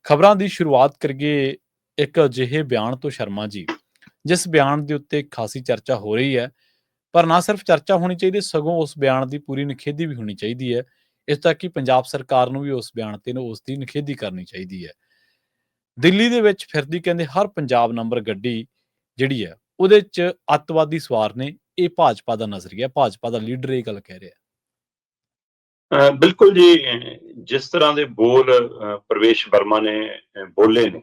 ਖਬਰਾਂ ਦੀ ਸ਼ੁਰੂਆਤ ਕਰੀਏ ਇੱਕ ਅਜਿਹੇ ਬਿਆਨ ਤੋਂ ਸ਼ਰਮਾ ਜੀ, ਜਿਸ ਬਿਆਨ ਦੇ ਉੱਤੇ ਖਾਸੀ ਚਰਚਾ ਹੋ ਰਹੀ ਹੈ। ਪਰ ਨਾ ਸਿਰਫ ਚਰਚਾ ਹੋਣੀ ਚਾਹੀਦੀ, ਸਗੋਂ ਉਸ ਬਿਆਨ ਦੀ ਪੂਰੀ ਨਿਖੇਧੀ ਵੀ ਹੋਣੀ ਚਾਹੀਦੀ ਹੈ। ਇਸ ਤੱਕ ਕਿ ਪੰਜਾਬ ਸਰਕਾਰ ਨੂੰ ਵੀ ਉਸ ਬਿਆਨ ਤੇ ਉਸ ਦੀ ਨਿਖੇਧੀ ਕਰਨੀ ਚਾਹੀਦੀ ਹੈ। ਦਿੱਲੀ ਦੇ ਵਿੱਚ ਫਿਰਦੀ ਕਹਿੰਦੇ ਹਰ ਪੰਜਾਬ ਨੰਬਰ ਗੱਡੀ ਜਿਹੜੀ ਹੈ, ਉਹਦੇ 'ਚ ਅੱਤਵਾਦੀ ਸਵਾਰ ਨੇ। ਇਹ ਭਾਜਪਾ ਦਾ ਨਜ਼ਰੀਆ, ਭਾਜਪਾ ਦਾ ਲੀਡਰ ਇਹ ਗੱਲ ਕਹਿ ਰਿਹਾ। ਬਿਲਕੁਲ ਜੀ। ਜਿਸ ਤਰ੍ਹਾਂ ਦੇ ਬੋਲ ਪ੍ਰਵੇਸ਼ ਵਰਮਾ ਨੇ ਬੋਲੇ ਨੇ,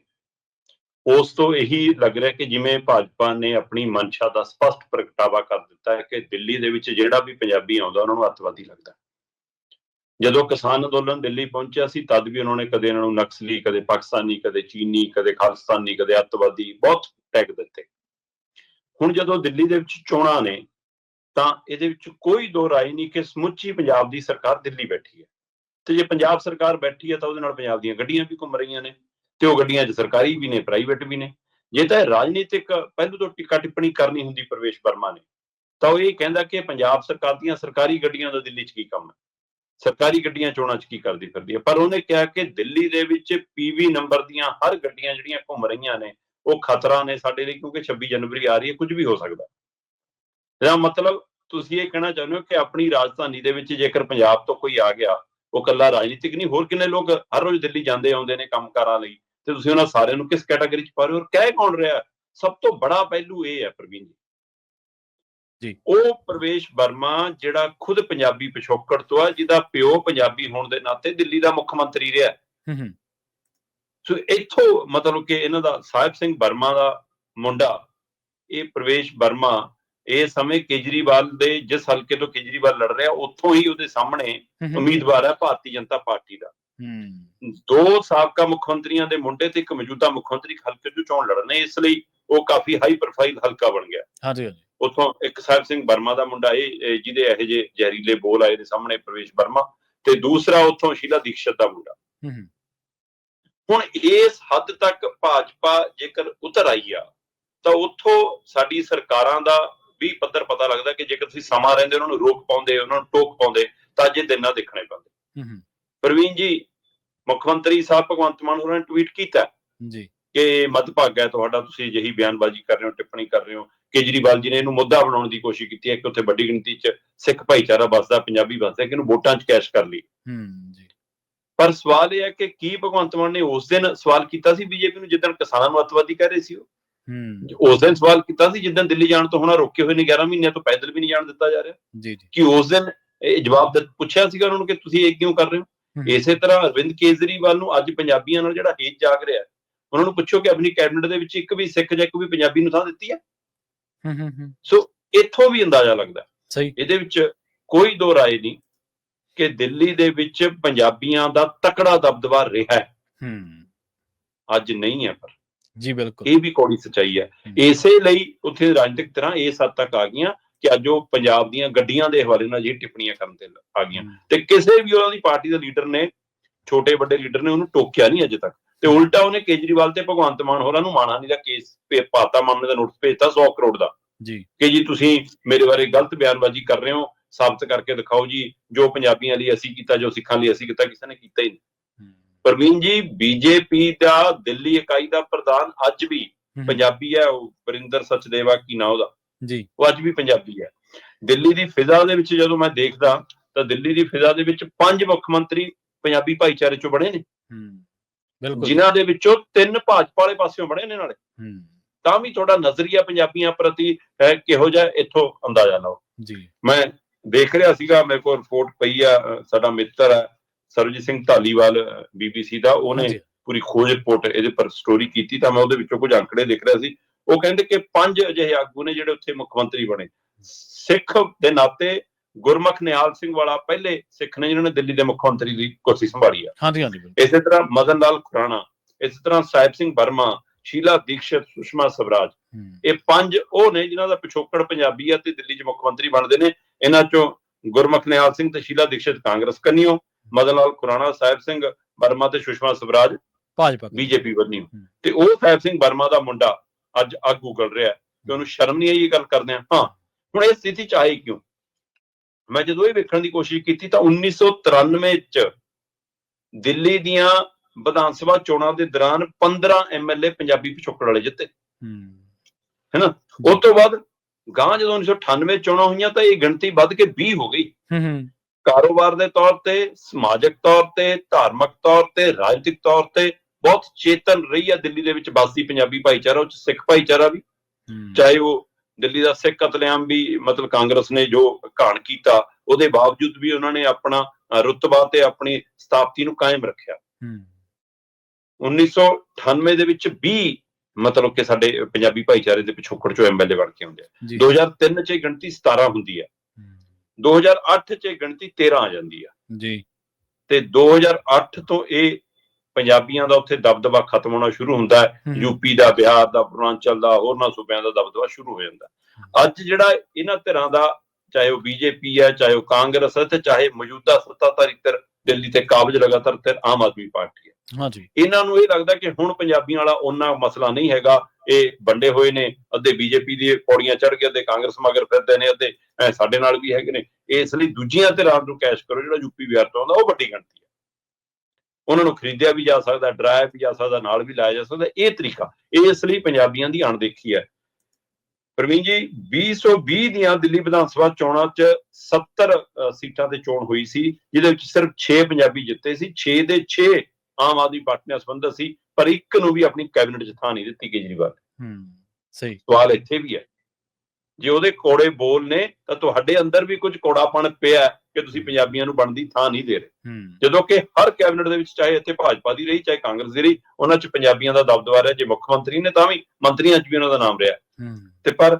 ਉਸ ਤੋਂ ਇਹੀ ਲੱਗ ਰਿਹਾ ਕਿ ਜਿਵੇਂ ਭਾਜਪਾ ਨੇ ਆਪਣੀ ਮਨਸ਼ਾ ਦਾ ਸਪਸ਼ਟ ਪ੍ਰਗਟਾਵਾ ਕਰ ਦਿੱਤਾ ਹੈ ਕਿ ਦਿੱਲੀ ਦੇ ਵਿੱਚ ਜਿਹੜਾ ਵੀ ਪੰਜਾਬੀ ਆਉਂਦਾ ਉਹਨਾਂ ਨੂੰ ਅੱਤਵਾਦੀ ਲੱਗਦਾ। ਜਦੋਂ ਕਿਸਾਨ ਅੰਦੋਲਨ ਦਿੱਲੀ ਪਹੁੰਚਿਆ ਸੀ, ਤਦ ਵੀ ਉਹਨਾਂ ਨੇ ਕਦੇ ਇਹਨਾਂ ਨੂੰ ਨਕਸਲੀ, ਕਦੇ ਪਾਕਿਸਤਾਨੀ, ਕਦੇ ਚੀਨੀ, ਕਦੇ ਖਾਲਿਸਤਾਨੀ, ਕਦੇ ਅੱਤਵਾਦੀ ਬਹੁਤ ਟੈਗ ਦਿੱਤੇ। ਹੁਣ ਜਦੋਂ ਦਿੱਲੀ ਦੇ ਵਿੱਚ ਚੋਣਾਂ ਨੇ, ਤਾਂ ਇਹਦੇ ਵਿੱਚ ਕੋਈ ਦੋ ਰਾਏ ਨਹੀਂ ਕਿ ਸਮੁੱਚੀ ਪੰਜਾਬ ਦੀ ਸਰਕਾਰ ਦਿੱਲੀ ਬੈਠੀ ਹੈ, ਤੇ ਜੇ ਪੰਜਾਬ ਸਰਕਾਰ ਬੈਠੀ ਹੈ ਤਾਂ ਉਹਦੇ ਨਾਲ ਪੰਜਾਬ ਦੀਆਂ ਗੱਡੀਆਂ ਵੀ ਘੁੰਮ ਰਹੀਆਂ ਨੇ, ਤੇ ਉਹ ਗੱਡੀਆਂ 'ਚ ਸਰਕਾਰੀ ਵੀ ਨੇ, ਪ੍ਰਾਈਵੇਟ ਵੀ ਨੇ। ਜੇ ਤਾਂ ਰਾਜਨੀਤਿਕ ਪਹਿਲੂ ਤੋਂ ਟਿੱਕਾ ਟਿੱਪਣੀ ਕਰਨੀ ਹੁੰਦੀ ਪ੍ਰਵੇਸ਼ ਵਰਮਾ ਨੇ, ਤਾਂ ਉਹ ਇਹ ਕਹਿੰਦਾ ਕਿ ਪੰਜਾਬ ਸਰਕਾਰ ਦੀਆਂ ਸਰਕਾਰੀ ਗੱਡੀਆਂ ਦਾ ਦਿੱਲੀ 'ਚ ਕੀ ਕੰਮ ਹੈ, ਸਰਕਾਰੀ ਗੱਡੀਆਂ ਚੋਣਾਂ 'ਚ ਕੀ ਕਰਦੀ ਫਿਰਦੀ ਹੈ। ਪਰ ਉਹਨੇ ਕਿਹਾ ਕਿ ਦਿੱਲੀ ਦੇ ਵਿੱਚ PV ਨੰਬਰ ਦੀਆਂ ਹਰ ਗੱਡੀਆਂ ਜਿਹੜੀਆਂ ਘੁੰਮ ਰਹੀਆਂ ਨੇ, ਉਹ ਖਤਰਾ ਨੇ ਸਾਡੇ ਲਈ, ਕਿਉਂਕਿ 26 ਜਨਵਰੀ ਆ ਰਹੀ ਹੈ, ਕੁਝ ਵੀ ਹੋ ਸਕਦਾ। ਇਹਦਾ ਮਤਲਬ ਤੁਸੀਂ ਇਹ ਕਹਿਣਾ ਚਾਹੁੰਦੇ ਹੋ ਕਿ ਆਪਣੀ ਰਾਜਧਾਨੀ ਦੇ ਵਿੱਚ ਜੇਕਰ ਪੰਜਾਬ ਤੋਂ ਕੋਈ ਆ ਗਿਆ, ਉਹ ਇਕੱਲਾ ਰਾਜਨੀਤਿਕ ਨਹੀਂ, ਹੋਰ ਕਿੰਨੇ ਲੋਕ ਹਰ ਰੋਜ਼ ਦਿੱਲੀ ਜਾਂਦੇ ਆਉਂਦੇ ਨੇ ਕੰਮਕਾਰਾਂ ਲਈ, ਤੇ ਤੁਸੀਂ ਉਹਨਾਂ ਸਾਰਿਆਂ ਨੂੰ ਕਿਸ ਕੈਟਾਗਰੀ 'ਚ ਪਾ ਰਹੇ ਹੋ? ਔਰ ਕਹਿ ਕੌਣ ਰਿਹਾ? ਸਭ ਤੋਂ ਬੜਾ ਪਹਿਲੂ ਇਹ ਹੈ ਪ੍ਰਵੀਨ ਜੀ, ਉਹ ਪ੍ਰਵੇਸ਼ ਵਰਮਾ ਜਿਹੜਾ ਖੁਦ ਪੰਜਾਬੀ ਪਿਛੋਕੜ ਤੋਂ ਆ, ਜਿਹਦਾ ਪਿਓ ਪੰਜਾਬੀ ਹੋਣ ਦੇ ਨਾਤੇ ਦਿੱਲੀ ਦਾ ਮੁੱਖ ਮੰਤਰੀ ਰਿਹਾ। ਸੋ ਇੱਥੋਂ ਮਤਲਬ ਕਿ ਇਹਨਾਂ ਦਾ ਸਾਹਿਬ ਸਿੰਘ ਵਰਮਾ ਦਾ ਮੁੰਡਾ, ਇਹ ਪ੍ਰਵੇਸ਼ ਵਰਮਾ, ਇਸ ਸਮੇਂ ਕੇਜਰੀਵਾਲ ਦੇ ਜਿਸ ਹਲਕੇ ਤੋਂ ਕੇਜਰੀਵਾਲ ਲੜ ਰਿਹਾ, ਉੱਥੋਂ ਹੀ ਉਹਦੇ ਸਾਹਮਣੇ ਉਮੀਦਵਾਰ ਹੈ ਭਾਰਤੀ ਜਨਤਾ ਪਾਰਟੀ ਦਾ। ਦੋ ਸਾਬਕਾ ਮੁੱਖ ਮੰਤਰੀਆਂ ਦੇ ਮੁੰਡੇ ਤੇ ਇੱਕ ਮੌਜੂਦਾ ਮੁੱਖ ਮੰਤਰੀ ਹਲਕੇ ਤੋਂ ਚੋਣ ਲੜਨੇ, ਇਸ ਲਈ ਉਹ ਕਾਫੀ ਹਾਈ ਪ੍ਰੋਫਾਈਲ ਹਲਕਾ ਬਣ ਗਿਆ। ਉੱਥੋਂ ਇੱਕ ਸਾਹਿਬ ਸਿੰਘ ਵਰਮਾ ਦਾ ਮੁੰਡਾ, ਇਹ ਜਿਹਦੇ ਇਹੋ ਜਿਹੇ ਜ਼ਹਿਰੀਲੇ ਬੋਲ ਆਏ ਨੇ ਸਾਹਮਣੇ, ਪ੍ਰਵੇਸ਼ ਵਰਮਾ, ਤੇ ਦੂਸਰਾ ਉੱਥੋਂ ਸ਼ੀਲਾ ਦੀਕਸ਼ਤ ਦਾ ਮੁੰਡਾ। ਹੁਣ ਇਸ ਹੱਦ ਤੱਕ ਭਾਜਪਾ ਜੇਕਰ ਉਤਰ ਆਈ ਆ, ਤਾਂ ਉੱਥੋਂ ਸਾਡੀ ਸਰਕਾਰਾਂ ਦਾ ਵੀ ਪੱਧਰ ਪਤਾ ਲੱਗਦਾ ਕਿ ਜੇਕਰ ਤੁਸੀਂ ਸਮਾਂ ਰਹਿੰਦੇ ਉਹਨਾਂ ਨੂੰ ਰੋਕ ਪਾਉਂਦੇ, ਉਹਨਾਂ ਨੂੰ ਟੋਕ ਪਾਉਂਦੇ, ਤਾਂ ਅੱਜ ਇਹ ਦਿਨ ਨਾ ਦੇਖਣੇ ਪੈਂਦੇ। ਪ੍ਰਵੀਨ ਜੀ, ਮੁੱਖ ਮੰਤਰੀ ਸਾਹਿਬ ਭਗਵੰਤ ਮਾਨ ਹੋਰਾਂ ਨੇ ਟਵੀਟ ਕੀਤਾ ਕਿ ਮੱਦਭਾਗਾ ਤੁਹਾਡਾ, ਤੁਸੀਂ ਅਜਿਹੀ ਬਿਆਨਬਾਜ਼ੀ ਕਰ ਰਹੇ ਹੋ, ਟਿੱਪਣੀ ਕਰ ਰਹੇ ਹੋ। ਕੇਜਰੀਵਾਲ ਜੀ ਨੇ ਇਹਨੂੰ ਮੁੱਦਾ ਬਣਾਉਣ ਦੀ ਕੋਸ਼ਿਸ਼ ਕੀਤੀ ਹੈ ਕਿ ਉੱਥੇ ਵੱਡੀ ਗਿਣਤੀ 'ਚ ਸਿੱਖ ਭਾਈਚਾਰਾ ਵੱਸਦਾ, ਪੰਜਾਬੀ ਵੱਸਦਾ, ਕਿ ਇਹਨੂੰ ਵੋਟਾਂ 'ਚ ਕੈਸ਼ ਕਰ ਲਈ। ਪਰ ਸਵਾਲ ਇਹ ਹੈ ਕਿ ਕੀ ਭਗਵੰਤ ਮਾਨ ਨੇ ਉਸ ਦਿਨ ਸਵਾਲ ਕੀਤਾ ਸੀ ਬੀਜੇਪੀ ਨੂੰ, ਜਿੱਦਣ ਕਿਸਾਨਾਂ ਨੂੰ ਅੱਤਵਾਦੀ ਕਹਿ ਰਹੇ ਸੀ? ਉਹ ਉਸ ਦਿਨ ਸਵਾਲ ਕੀਤਾ ਸੀ ਜਿੱਦਣ ਦਿੱਲੀ ਜਾਣ ਤੋਂ ਹੁਣ ਰੋਕੇ ਹੋਏ ਨੇ, 11 ਮਹੀਨਿਆਂ ਤੋਂ ਪੈਦਲ ਵੀ ਨਹੀਂ ਜਾਣ ਦਿੱਤਾ ਜਾ ਰਿਹਾ? ਕਿ ਉਸ ਦਿਨ ਇਹ ਜਵਾਬ ਪੁੱਛਿਆ ਸੀਗਾ ਉਹਨਾਂ ਨੂੰ ਕਿ ਤੁਸੀਂ ਇਹ ਕਿਉਂ ਕਰ ਰਹੇ ਹੋ? ਇਸੇ ਤਰ੍ਹਾਂ ਅਰਵਿੰਦ ਕੇਜਰੀਵਾਲ ਨੂੰ ਅੱਜ ਪੰਜਾਬੀਆਂ ਨਾਲ ਜਿਹੜਾ ਹੇਤ ਜਾਗ ਰਿਹਾ, ਉਹਨਾਂ ਨੂੰ ਪੁੱਛੋ ਕਿ ਆਪਣੀ ਕੈਬਨਿਟ ਦੇ ਵਿੱਚ ਇੱਕ ਵੀ ਸਿੱਖ ਜਾਂ ਇੱਕ ਵੀ ਪੰਜਾਬੀ ਨੂੰ ਥਾਂ ਦਿੱਤੀ ਹੈ? ਸੋ ਇੱਥੋਂ ਵੀ ਅੰਦਾਜ਼ਾ ਲੱਗਦਾ, ਇਹਦੇ ਵਿੱਚ ਕੋਈ ਦੋ ਰਾਏ ਨਹੀਂ ਕਿ ਦਿੱਲੀ ਦੇ ਵਿੱਚ ਪੰਜਾਬੀਆਂ ਦਾ ਤਕੜਾ ਦਬਦਬਾ ਰਿਹਾ ਹੈ। ਅੱਜ ਨਹੀਂ ਹੈ, ਪਰ ਜੀ ਬਿਲਕੁਲ ਇਹ ਵੀ ਕੌੜੀ ਸੱਚਾਈ ਹੈ। ਇਸੇ ਲਈ ਉੱਥੇ ਰਾਜਨੀਤਿਕ ਤਰ੍ਹਾਂ ਇਸ ਹੱਦ ਤੱਕ ਆ ਗਈਆਂ ਕਿ ਅੱਜ ਉਹ ਪੰਜਾਬ ਦੀਆਂ ਗੱਡੀਆਂ ਦੇ ਹਵਾਲੇ ਨਾਲ ਜਿਹੜੀ ਟਿੱਪਣੀਆਂ ਕਰਨ ਤੇ ਆ ਗਈਆਂ, ਤੇ ਕਿਸੇ ਵੀ ਉਹਨਾਂ ਦੀ ਪਾਰਟੀ ਦੇ ਲੀਡਰ ਨੇ, ਛੋਟੇ ਵੱਡੇ ਲੀਡਰ ਨੇ, ਉਹਨੂੰ ਟੋਕਿਆ ਨਹੀਂ ਅੱਜ ਤੱਕ। ਤੇ ਉਲਟਾ ਉਹਨੇ ਕੇਜਰੀਵਾਲ ਤੇ ਭਗਵੰਤ ਮਾਨ ਹੋਰਾਂ ਨੂੰ ਮਾਣਹਾਨੀ ਦਾ ਕੇਸ ਪਾਤਾ, ਮਾਮਲੇ ਦਾ ਨੋਟਿਸ ਭੇਜਤਾ 100 ਕਰੋੜ ਦਾ, ਕਿ ਜੀ ਤੁਸੀਂ ਮੇਰੇ ਬਾਰੇ ਗਲਤ ਬਿਆਨਬਾਜ਼ੀ ਕਰ ਰਹੇ ਹੋ, ਸਾਬਤ ਕਰਕੇ ਦਿਖਾਓ ਜੀ, ਜੋ ਪੰਜਾਬੀਆਂ ਲਈ ਅਸੀਂ ਕੀਤਾ, ਜੋ ਸਿੱਖਾਂ ਲਈ ਅਸੀਂ ਕੀਤਾ, ਕਿਸੇ ਨੇ ਕੀਤਾ ਹੀ ਨਹੀਂ। ਪ੍ਰਵੀਨ ਜੀ, ਬੀਜੇਪੀ ਦਾ ਦਿੱਲੀ ਇਕਾਈ ਦਾ ਪ੍ਰਧਾਨ ਅੱਜ ਵੀ ਪੰਜਾਬੀ ਹੈ, ਉਹ ਵਰਿੰਦਰ ਸਚਦੇਵਾ ਕੀ ਨਾਂ ਉਹਦਾ, ਉਹ ਅੱਜ ਵੀ ਪੰਜਾਬੀ ਹੈ। ਦਿੱਲੀ ਦੀ ਫਿਜ਼ਾ ਦੇ ਵਿੱਚ ਜਦੋਂ ਮੈਂ ਦੇਖਦਾ, ਤਾਂ ਦਿੱਲੀ ਦੀ ਫਿਜ਼ਾ ਦੇ ਵਿੱਚ 5 ਮੁੱਖ ਮੰਤਰੀ ਪੰਜਾਬੀ ਭਾਈਚਾਰੇ ਚੋਂ ਬਣੇ ਨੇ, ਜਿਨ੍ਹਾਂ ਦੇ ਵਿੱਚੋਂ 3 ਭਾਜਪਾ ਵਾਲੇ ਪਾਸਿਓਂ ਬਣੇ ਨੇ ਨਾਲੇ। ਤਾਂ ਵੀ ਤੁਹਾਡਾ ਨਜ਼ਰੀਆ ਪੰਜਾਬੀਆਂ ਪ੍ਰਤੀ ਹੈ ਕਿਹੋ ਜਿਹਾ, ਇੱਥੋਂ ਅੰਦਾਜ਼ਾ ਲਾਓ। ਮੈਂ ਦੇਖ ਰਿਹਾ ਸੀਗਾ, ਮੇਰੇ ਕੋਲ ਰਿਪੋਰਟ ਪਈ ਆ, ਸਾਡਾ ਮਿੱਤਰ ਹੈ ਸਰਬਜੀਤ ਸਿੰਘ ਧਾਲੀਵਾਲ BBC ਦਾ, ਉਹਨੇ ਪੂਰੀ ਖੋਜ ਰਿਪੋਰਟ ਇਹਦੇ ਪਰ ਸਟੋਰੀ ਕੀਤੀ, ਤਾਂ ਮੈਂ ਉਹਦੇ ਵਿੱਚੋਂ ਕੁਝ ਅੰਕੜੇ ਦੇਖ ਰਿਹਾ ਸੀ। ਉਹ ਕਹਿੰਦੇ ਕਿ 5 ਅਜਿਹੇ ਆਗੂ ਨੇ ਜਿਹੜੇ ਉੱਥੇ ਮੁੱਖ ਮੰਤਰੀ ਬਣੇ। ਸਿੱਖ ਦੇ ਨਾਤੇ ਗੁਰਮੁਖ ਨਿਹਾਲ ਸਿੰਘ ਵਾਲਾ ਪਹਿਲੇ ਸਿੱਖ ਨੇ ਜਿਹਨਾਂ ਨੇ ਦਿੱਲੀ ਦੇ ਮੁੱਖ ਮੰਤਰੀ ਦੀ ਕੁਰਸੀ ਸੰਭਾਲੀ ਆ। ਇਸੇ ਤਰ੍ਹਾਂ ਮਦਨ ਲਾਲ ਖੁਰਾਣਾ, ਇਸੇ ਤਰ੍ਹਾਂ ਸਾਹਿਬ ਸਿੰਘ ਵਰਮਾ, ਸ਼ੀਲਾ ਦੀਕਸ਼ਤ, ਸੁਸ਼ਮਾ ਸਵਰਾਜ, ਇਹ 5 ਉਹ ਨੇ ਜਿਨ੍ਹਾਂ ਦਾ ਪਿਛੋਕੜ ਪੰਜਾਬੀ ਆ ਤੇ ਦਿੱਲੀ 'ਚ ਮੁੱਖ ਮੰਤਰੀ ਬਣਦੇ ਨੇ। ਇਹਨਾਂ ਚੋਂ ਗੁਰਮੁਖ ਨਿਹਾਲ ਸਿੰਘ ਤੇ ਸ਼ੀਲਾ ਦੀਕਸ਼ਤ ਕਾਂਗਰਸ ਕੰਨਿਓ, ਮਦਨ ਲਾਲ ਖੁਰਾਣਾ, ਸਾਹਿਬ ਸਿੰਘ ਵਰਮਾ ਤੇ ਸੁਸ਼ਮਾ ਸਵਰਾਜ ਭਾਜਪਾ BJP ਬੰਨਿਓ। ਤੇ ਉਹ ਸਾਹਿਬ ਸਿੰਘ ਵਰਮਾ ਦਾ ਮੁੰਡਾ ਅੱਜ ਆਗੂ ਕਰ ਰਿਹਾ ਕਿ ਉਹਨੂੰ ਸ਼ਰਮ ਨਹੀਂ ਆਈ ਇਹ ਗੱਲ ਕਰਦੇ ਆ। ਹਾਂ, ਹੁਣ ਇਹ ਸਥਿਤੀ 'ਚ ਆਏ ਕਿਉਂ? ਮੈਂ ਜਦੋਂ ਇਹ ਵੇਖਣ ਦੀ ਕੋਸ਼ਿਸ਼ ਕੀਤੀ ਤਾਂ 1993 'ਚ ਦਿੱਲੀ ਦੀਆਂ ਵਿਧਾਨ ਸਭਾ ਚੋਣਾਂ ਦੇ ਦੌਰਾਨ 15 ਐਮਐਲਏ ਪੰਜਾਬੀ ਪਿਛੋਕੜ ਵਾਲੇ ਜਿੱਤੇ, ਹੈਨਾ। ਉਸ ਤੋਂ ਬਾਅਦ ਗਾਂ ਜਦੋਂ 1998 ਚੋਣਾਂ ਹੋਈਆਂ ਤਾਂ ਇਹ ਗਿਣਤੀ ਵੱਧ ਕੇ 20 ਹੋ ਗਈ। ਕਾਰੋਬਾਰ ਦੇ ਤੌਰ ਤੇ, ਸਮਾਜਿਕ ਤੌਰ ਤੇ, ਧਾਰਮਿਕ ਤੌਰ ਤੇ, ਰਾਜਨੀਤਿਕ ਤੌਰ ਤੇ ਬਹੁਤ ਚੇਤਨ ਰਹੀ ਹੈ ਦਿੱਲੀ ਦੇ ਵਿੱਚ ਵੱਸਦੀ ਪੰਜਾਬੀ ਭਾਈਚਾਰਾ, ਉਹ 'ਚ ਸਿੱਖ ਭਾਈਚਾਰਾ ਵੀ, ਚਾਹੇ ਉਹ ਦਿੱਲੀ ਦਾ ਸਿੱਖ ਕਤਲੇਆਮ ਵੀ ਮਤਲਬ ਕਾਂਗਰਸ ਨੇ ਜੋ ਘਾਣ ਕੀਤਾ, ਉਹਦੇ ਬਾਵਜੂਦ ਵੀ ਉਹਨਾਂ ਨੇ ਆਪਣਾ ਰੁਤਬਾ ਤੇ ਆਪਣੀ ਸਥਾਪਤੀ ਨੂੰ ਕਾਇਮ ਰੱਖਿਆ। 1998 ਦੇ ਵਿੱਚ 20 ਮਤਲਬ ਕਿ ਸਾਡੇ ਪੰਜਾਬੀ ਭਾਈਚਾਰੇ ਦੇ ਪਿਛੋਕੜ ਚੋਂ ਐਮਐਲਏ ਬਣ ਕੇ ਆਉਂਦੇ ਆ। 2003 ਚ ਗਿਣਤੀ 17 ਹੁੰਦੀ ਹੈ, 2008 ਚ ਗਿਣਤੀ 13 ਆ ਜਾਂਦੀ ਆ ਜੀ, ਤੇ 2008 ਤੋਂ ਇਹ ਪੰਜਾਬੀਆਂ ਦਾ ਉੱਥੇ ਦਬਦਬਾ ਖਤਮ ਹੋਣਾ ਸ਼ੁਰੂ ਹੁੰਦਾ ਹੈ। ਯੂਪੀ ਦਾ, ਬਿਹਾਰ ਦਾ, ਪੂਰਵਾਂਚਲ ਦਾ, ਹੋਰਨਾਂ ਸੂਬਿਆਂ ਦਾ ਦਬਦਬਾ ਸ਼ੁਰੂ ਹੋ ਜਾਂਦਾ। ਅੱਜ ਜਿਹੜਾ ਇਹਨਾਂ ਧਿਰਾਂ ਦਾ, ਚਾਹੇ ਉਹ ਬੀਜੇਪੀ ਹੈ, ਚਾਹੇ ਉਹ ਕਾਂਗਰਸ ਹੈ, ਤੇ ਚਾਹੇ ਮੌਜੂਦਾ ਸੱਤਾਧਾਰੀ ਧਿਰ ਦਿੱਲੀ ਤੇ ਕਾਬਜ ਲਗਾਤਾਰ ਧਿਰ ਆਮ ਆਦਮੀ ਪਾਰਟੀ ਹੈ, ਇਹਨਾਂ ਨੂੰ ਇਹ ਲੱਗਦਾ ਕਿ ਹੁਣ ਪੰਜਾਬੀਆਂ ਵਾਲਾ ਉਹਨਾਂ ਮਸਲਾ ਨਹੀਂ ਹੈਗਾ। ਇਹ ਵੰਡੇ ਹੋਏ ਨੇ, ਅੱਧੇ ਬੀਜੇਪੀ ਦੀ ਪੌੜੀਆਂ ਚੜ੍ਹ ਕੇ, ਅੱਧੇ ਕਾਂਗਰਸ ਮਗਰ ਫਿਰਦੇ ਨੇ, ਅੱਧੇ ਸਾਡੇ ਨਾਲ ਵੀ ਹੈਗੇ ਨੇ। ਇਸ ਲਈ ਦੂਜੀਆਂ ਧਿਰਾਂ ਨੂੰ ਕੈਸ਼ ਕਰੋ। ਜਿਹੜਾ ਯੂਪੀ ਬਿਹਾਰ ਤੋਂ ਆਉਂਦਾ ਉਹ ਵੱਡੀ ਗਿਣਤੀ ਹੈ, ਉਹਨਾਂ ਨੂੰ ਖਰੀਦਿਆ ਵੀ ਜਾ ਸਕਦਾ, ਡਰਾਇਆ ਵੀ ਜਾ ਸਕਦਾ, ਨਾਲ ਵੀ ਲਾਇਆ ਜਾ ਸਕਦਾ। ਇਹ ਤਰੀਕਾ ਇਸ ਲਈ ਪੰਜਾਬੀਆਂ ਦੀ ਅਣਦੇਖੀ ਹੈ। ਪ੍ਰਵੀਨ ਜੀ, 2020 ਦੀਆਂ ਦਿੱਲੀ ਵਿਧਾਨ ਸਭਾ ਚੋਣਾਂ 'ਚ 70 ਸੀਟਾਂ ਤੇ ਚੋਣ ਹੋਈ ਸੀ, ਜਿਹਦੇ ਵਿੱਚ ਸਿਰਫ 6 ਪੰਜਾਬੀ ਜਿੱਤੇ ਸੀ। 6 ਦੇ 6 ਆਮ ਆਦਮੀ ਪਾਰਟੀ ਨਾਲ ਸੰਬੰਧਿਤ ਸੀ, ਪਰ ਇੱਕ ਨੂੰ ਵੀ ਆਪਣੀ ਕੈਬਨਿਟ 'ਚ ਥਾਂ ਨਹੀਂ ਦਿੱਤੀ ਕੇਜਰੀਵਾਲ। ਸਹੀ ਸਵਾਲ ਇੱਥੇ ਵੀ ਹੈ, ਜੇ ਉਹਦੇ ਕੋੜੇ ਬੋਲ ਨੇ ਤਾਂ ਤੁਹਾਡੇ ਅੰਦਰ ਵੀ ਕੁਝ ਕੋੜਾਪਣ ਪਿਆ ਕਿ ਤੁਸੀਂ ਪੰਜਾਬੀਆਂ ਨੂੰ ਬਣਦੀ ਥਾਂ ਨਹੀਂ ਦੇ ਰਹੇ। ਜਦੋਂ ਕਿ ਹਰ ਕੈਬਨਿਟ ਦੇ ਵਿੱਚ, ਚਾਹੇ ਇੱਥੇ ਭਾਜਪਾ ਦੀ ਰਹੀ, ਚਾਹੇ ਕਾਂਗਰਸ ਦੀ ਰਹੀ, ਉਹਨਾਂ 'ਚ ਪੰਜਾਬੀਆਂ ਦਾ ਦਬਦਬਾ ਰਿਹਾ। ਜੇ ਮੁੱਖ ਮੰਤਰੀ ਨੇ ਤਾਂ ਵੀ ਮੰਤਰੀਆਂ 'ਚ ਵੀ ਉਹਨਾਂ ਦਾ ਨਾਮ ਰਿਹਾ। ਤੇ ਪਰ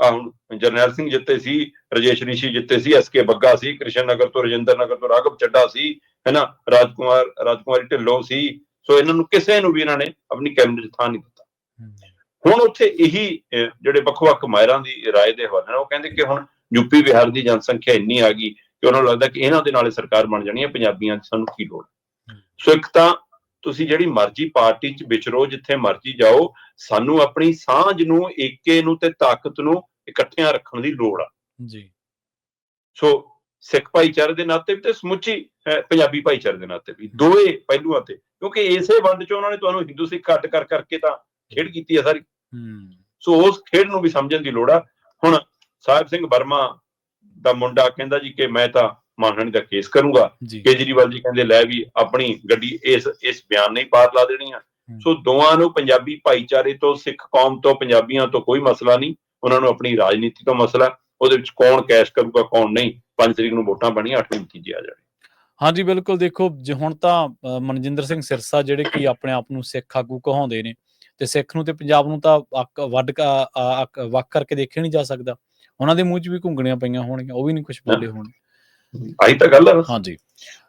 ਹੁਣ ਜਰਨੈਲ ਸਿੰਘ ਜਿੱਤੇ ਸੀ, ਰਜੇਸ਼ ਰਿਸ਼ੀ ਜਿੱਤੇ ਸੀ, ਐਸਕੇ ਬੱਗਾ ਸੀ, ਕ੍ਰਿਸ਼ਨ ਨਗਰ ਤੋਂ, ਰਜਿੰਦਰ ਨਗਰ ਤੋਂ ਰਾਘਵ ਚੱਡਾ ਸੀ, ਹੈਨਾ, ਰਾਜਕੁਮਾਰੀ ਢਿੱਲੋਂ ਸੀ। ਸੋ ਇਹਨਾਂ ਨੂੰ ਕਿਸੇ ਨੂੰ ਵੀ ਇਹਨਾਂ ਨੇ ਆਪਣੀ ਕੈਬਨਿਟ 'ਚ ਥਾਂ ਨਹੀਂ ਦਿੱਤਾ। ਹੁਣ ਉੱਥੇ ਇਹੀ ਜਿਹੜੇ ਵੱਖ-ਵੱਖ ਮਾਹਿਰਾਂ ਦੀ ਰਾਏ ਦੇ ਹਵਾਲੇ ਨਾਲ ਉਹ ਕਹਿੰਦੇ ਕਿ ਹੁਣ ਯੂਪੀ ਬਿਹਾਰ ਦੀ ਜਨਸੰਖਿਆ ਇੰਨੀ ਆ ਗਈ ਕਿ ਉਹਨਾਂ ਨੂੰ ਲੱਗਦਾ ਕਿ ਇਹਨਾਂ ਦੇ ਨਾਲੇ ਸਰਕਾਰ ਬਣ ਜਾਣੀ ਹੈ, ਪੰਜਾਬੀਆਂ 'ਚ ਸਾਨੂੰ ਕੀ ਲੋੜ। ਸੋ ਇੱਕ ਤਾਂ ਤੁਸੀਂ ਜਿਹੜੀ ਮਰਜ਼ੀ ਪਾਰਟੀ 'ਚ ਵਿਚਰੋ, ਜਿੱਥੇ ਮਰਜ਼ੀ ਜਾਓ, ਸਾਨੂੰ ਆਪਣੀ ਸਾਂਝ ਨੂੰ, ਏਕੇ ਨੂੰ ਤੇ ਤਾਕਤ ਨੂੰ ਇਕੱਠਿਆਂ ਰੱਖਣ ਦੀ ਲੋੜ ਆ ਜੀ। ਸੋ ਸਿੱਖ ਭਾਈਚਾਰੇ ਦੇ ਨਾਤੇ ਵੀ ਤੇ ਸਮੁੱਚੀ ਪੰਜਾਬੀ ਭਾਈਚਾਰੇ ਦੇ ਨਾਤੇ ਵੀ, ਦੋਵੇਂ ਪਹਿਲੂਆਂ ਤੇ, ਕਿਉਂਕਿ ਇਸੇ ਵੰਡ 'ਚ ਉਹਨਾਂ ਨੇ ਤੁਹਾਨੂੰ ਹਿੰਦੂ ਸਿੱਖ ਅੱਡ ਕਰ ਕਰਕੇ ਤਾਂ ਖੇਡ ਕੀਤੀ ਹੈ ਸਾਰੀ। ਸੋ ਉਸ ਖੇਡ ਨੂੰ ਵੀ ਸਮਝਣ ਦੀ ਲੋੜ ਆ। ਹੁਣ ਸਾਹਿਬ ਸਿੰਘ ਵਰਮਾ ਦਾ ਮੁੰਡਾ ਕਹਿੰਦਾ ਜੀ ਕਿ ਮੈਂ ਤਾਂ ਮਾਨਹਾਨੀ ਦਾ ਕੇਸ ਕਰੂੰਗਾ, ਕੇਜਰੀਵਾਲ ਜੀ ਕਹਿੰਦੇ ਲੈ ਵੀ ਆਪਣੀ ਗੱਡੀ ਇਸ ਬਿਆਨ ਨਹੀਂ ਪਾਰ ਲਾ ਦੇਣੀ ਆ। ਸੋ ਦੋਵਾਂ ਨੂੰ ਪੰਜਾਬੀ ਭਾਈਚਾਰੇ ਤੋਂ, ਸਿੱਖ ਕੌਮ ਤੋਂ, ਪੰਜਾਬੀਆਂ ਤੋਂ ਕੋਈ ਮਸਲਾ ਨਹੀਂ, ਉਹਨਾਂ ਨੂੰ ਆਪਣੀ ਰਾਜਨੀਤੀ ਤੋਂ ਮਸਲਾ। ਉਹਦੇ ਵਿੱਚ ਕੌਣ ਕੈਸ਼ ਕਰੂਗਾ, ਕੌਣ ਨਹੀਂ। 5 ਤਰੀਕ ਨੂੰ ਵੋਟਾਂ ਬਣੀਆਂ, 8ਵੀਂ ਨਤੀਜੇ ਆ ਜਾਣੇ। ਹਾਂਜੀ, ਬਿਲਕੁਲ। ਦੇਖੋ, ਜੇ ਹੁਣ ਤਾਂ ਮਨਜਿੰਦਰ ਸਿੰਘ ਸਿਰਸਾ ਜਿਹੜੇ ਕਿ ਆਪਣੇ ਆਪ ਨੂੰ ਸਿੱਖ ਆਗੂ ਕਹਾਉਂਦੇ ਨੇ, ਤੇ ਸਿੱਖ ਨੂੰ ਤੇ ਪੰਜਾਬ ਨੂੰ ਤਾਂ ਵੱਖ ਕਰਕੇ ਦੇਖਿਆ ਨਹੀਂ ਜਾ ਸਕਦਾ। ਉਹਨਾਂ ਦੇ ਮੂੰਹ 'ਚ ਵੀ ਘੁੰਗਣੀਆਂ ਪਈਆਂ ਹੋਣਗੀਆਂ, ਉਹ ਵੀ ਨਹੀਂ ਕੁਛ ਬੋਲੇ ਹੋਣ। ਆਹੀ ਤਾਂ ਗੱਲ ਹੈ। ਹਾਂਜੀ।